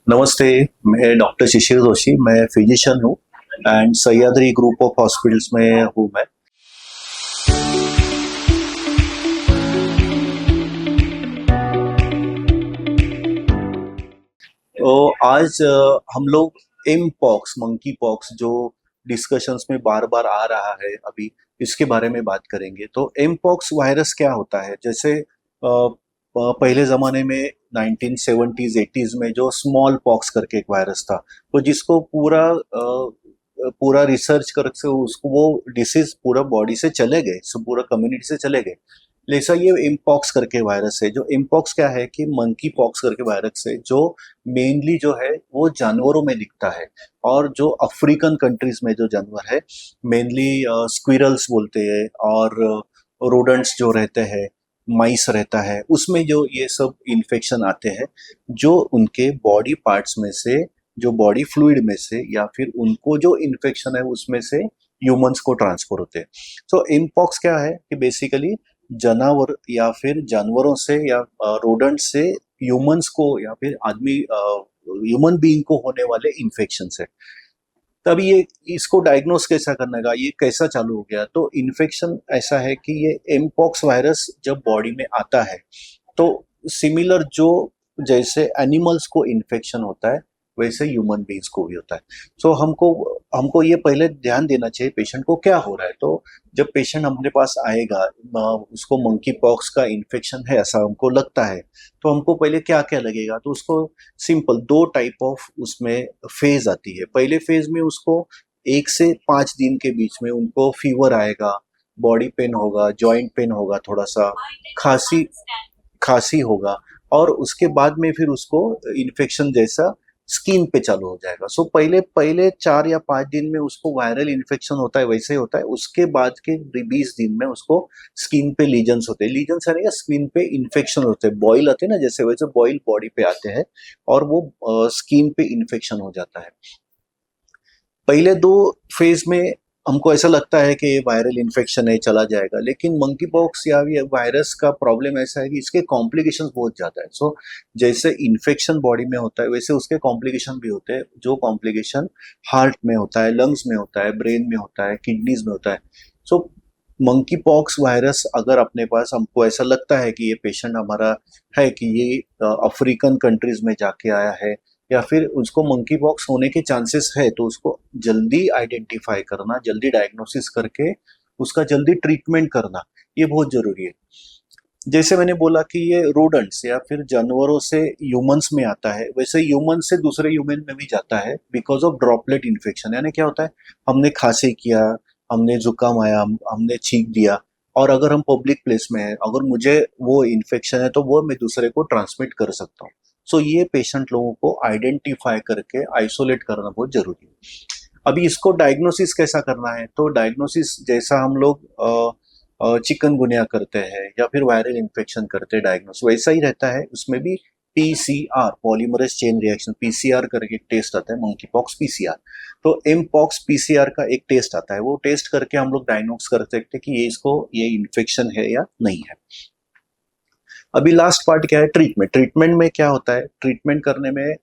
नमस्ते। मैं डॉक्टर शिशिर जोशी, मैं फिजिशियन हूँ and Sahyadri group of hospitals में हूँ मैं। तो आज हम लोग एम पॉक्स, मंकी पॉक्स जो डिस्कशंस में बार बार आ रहा है अभी, इसके बारे में बात करेंगे। तो एम पॉक्स वायरस क्या होता है? जैसे पहले ज़माने में 1970s 80s में जो स्मॉल पॉक्स करके एक वायरस था, तो जिसको पूरा रिसर्च करके उसको वो डिसीज पूरा बॉडी से चले गए, पूरा कम्युनिटी से चले गए। जैसा ये इम्पॉक्स करके वायरस है, जो इम्पॉक्स क्या है कि मंकी पॉक्स करके वायरस है, जो मेनली जो है वो जानवरों में दिखता है। और जो अफ्रीकन कंट्रीज में जो जानवर है, मेनली स्क्विरल्स बोलते हैं, और रोडेंट्स जो रहते हैं, माइस रहता है, उसमें जो ये सब इन्फेक्शन आते हैं, जो उनके बॉडी पार्ट्स में से, जो बॉडी फ्लूइड में से, या फिर उनको जो इन्फेक्शन है उसमें से ह्यूमंस को ट्रांसफर होते हैं। सो इम्पॉक्स क्या है कि बेसिकली जानवर या फिर जानवरों से या रोडेंट से ह्यूमंस को या फिर आदमी ह्यूमन बीइंग को होने वाले इन्फेक्शन है। तब ये इसको डायग्नोस कैसा करने का, ये कैसा चालू हो गया? तो इन्फेक्शन ऐसा है कि ये एमपॉक्स वायरस जब बॉडी में आता है, तो सिमिलर जो जैसे एनिमल्स को इन्फेक्शन होता है, वैसे ह्यूमन बींग्स को भी होता है। सो हमको हमको ये पहले ध्यान देना चाहिए पेशेंट को क्या हो रहा है। तो जब पेशेंट हमारे पास आएगा, उसको मंकी पॉक्स का इन्फेक्शन है ऐसा हमको लगता है, तो हमको पहले क्या क्या लगेगा? तो उसको सिंपल दो टाइप ऑफ उसमें फेज आती है। पहले फेज में उसको 1 से 5 दिन के बीच में उनको फीवर आएगा, बॉडी पेन होगा, जॉइंट पेन होगा, थोड़ा सा खांसी खांसी होगा, और उसके बाद में फिर उसको इन्फेक्शन जैसा स्किन पे चालू हो जाएगा। सो पहले पहले 4 या 5 दिन में उसको वायरल इन्फेक्शन होता है, वैसे ही होता है। उसके बाद के 20 दिन में उसको स्किन पे लीजन्स होते हैं। लीजन्स यानी कि स्किन पे इन्फेक्शन होते हैं, बॉयल आते हैं ना, जैसे वैसे बॉयल बॉडी पे आते हैं, और वो स्किन पे इन्फेक्शन हो जाता है। पहले 2 फेज में हमको ऐसा लगता है कि ये वायरल इन्फेक्शन है, चला जाएगा, लेकिन मंकी पॉक्स या ये वायरस का प्रॉब्लम ऐसा है कि इसके कॉम्प्लिकेशंस बहुत ज़्यादा है। सो जैसे इन्फेक्शन बॉडी में होता है, वैसे उसके कॉम्प्लिकेशन भी होते हैं, जो कॉम्प्लिकेशन हार्ट में होता है, लंग्स में होता है, ब्रेन में होता है, किडनीज में होता है। सो मंकी पॉक्स वायरस अगर अपने पास, हमको ऐसा लगता है कि ये पेशेंट हमारा है कि ये अफ्रीकन कंट्रीज में जाके आया है, या फिर उसको मंकी पॉक्स होने के चांसेस है, तो उसको जल्दी आइडेंटिफाई करना, जल्दी डायग्नोसिस करके उसका जल्दी ट्रीटमेंट करना, ये बहुत जरूरी है। जैसे मैंने बोला कि ये रोडेंट्स या फिर जानवरों से ह्यूमंस में आता है, वैसे ह्यूमन से दूसरे ह्यूमन में भी जाता है बिकॉज ऑफ ड्रॉपलेट इन्फेक्शन। यानी क्या होता है, हमने खांसी किया, हमने जुकाम आया, हमने छींक दिया, और अगर हम पब्लिक प्लेस में है, अगर मुझे वो इन्फेक्शन है, तो वो मैं दूसरे को ट्रांसमिट कर सकता हूँ। सो ये पेशेंट लोगों को आइडेंटिफाई करके आइसोलेट करना बहुत जरूरी है। अभी इसको डायग्नोसिस कैसा करना है? तो डायग्नोसिस जैसा हम लोग चिकनगुनिया करते हैं या फिर वायरल इन्फेक्शन करते हैं, डायग्नोस वैसा ही रहता है। उसमें भी PCR, polymerase chain reaction, PCR करके एक टेस्ट आता है, मंकी पॉक्स पीसीआर। तो एम पॉक्स पीसीआर का एक टेस्ट आता है, वो टेस्ट करके हम लोग डायग्नोस कर सकते हैं कि ये इन्फेक्शन है या नहीं है। अभी लास्ट पार्ट क्या है? ट्रीटमेंट। ट्रीटमेंट में क्या होता है? ट्रीटमेंट करने में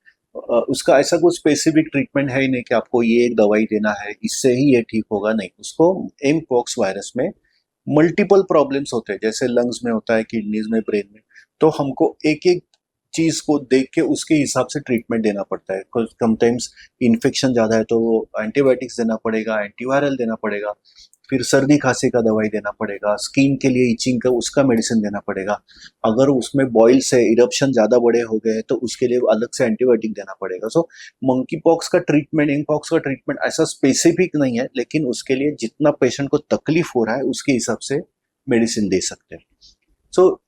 उसका ऐसा कुछ स्पेसिफिक ट्रीटमेंट है ही नहीं कि आपको ये एक दवाई देना है, इससे ही ये ठीक होगा, नहीं। उसको एम पॉक्स वायरस में मल्टीपल प्रॉब्लम्स होते हैं, जैसे लंग्स में होता है, किडनीज में, ब्रेन में। तो हमको एक एक चीज को देख के उसके हिसाब से ट्रीटमेंट देना पड़ता है। समटाइम्स इन्फेक्शन ज्यादा है तो एंटीबायोटिक्स देना पड़ेगा, एंटीवायरल देना पड़ेगा, फिर सर्दी खांसी का दवाई देना पड़ेगा, स्किन के लिए इचिंग का उसका मेडिसिन देना पड़ेगा। अगर उसमें बॉइल से इरप्शन ज्यादा बड़े हो गए तो उसके लिए अलग से एंटीबायोटिक देना पड़ेगा। सो मंकी पॉक्स का ट्रीटमेंट, इंक पॉक्स का ट्रीटमेंट ऐसा स्पेसिफिक नहीं है, लेकिन उसके लिए जितना पेशेंट को तकलीफ हो रहा है उसके हिसाब से मेडिसिन दे सकते हैं। सो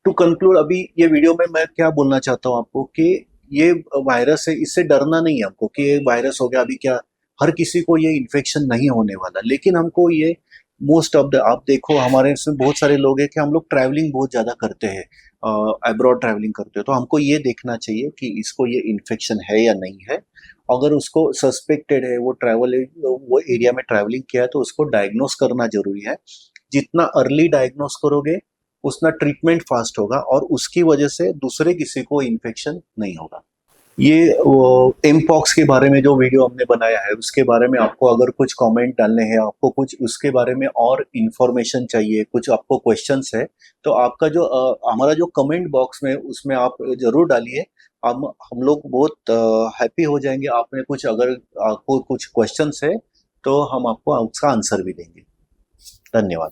टू कंक्लूड, अभी ये वीडियो में मैं क्या बोलना चाहता हूँ आपको कि ये वायरस है, इससे डरना नहीं है हमको कि ये वायरस हो गया। अभी क्या हर किसी को ये इन्फेक्शन नहीं होने वाला, लेकिन हमको ये मोस्ट ऑफ द, आप देखो हमारे इसमें बहुत सारे लोग हैं कि हम लोग ट्रैवलिंग बहुत ज्यादा करते हैं, अब्रॉड ट्रैवलिंग करते हो, तो हमको ये देखना चाहिए कि इसको ये इन्फेक्शन है या नहीं है। अगर उसको सस्पेक्टेड है, वो एरिया में ट्रैवलिंग किया है, तो उसको डायग्नोस करना जरूरी है। जितना अर्ली डायग्नोस करोगे उसका ट्रीटमेंट फास्ट होगा और उसकी वजह से दूसरे किसी को इन्फेक्शन नहीं होगा। ये एम पॉक्स के बारे में जो वीडियो हमने बनाया है उसके बारे में आपको अगर कुछ कमेंट डालने हैं, आपको कुछ उसके बारे में और इन्फॉर्मेशन चाहिए, कुछ आपको क्वेश्चंस है, तो आपका जो हमारा जो कमेंट बॉक्स में उसमें आप जरूर डालिए। हम लोग बहुत हैप्पी हो जाएंगे। आपने कुछ अगर आपको कुछ क्वेश्चंस है तो हम आपको उसका आंसर भी देंगे। धन्यवाद।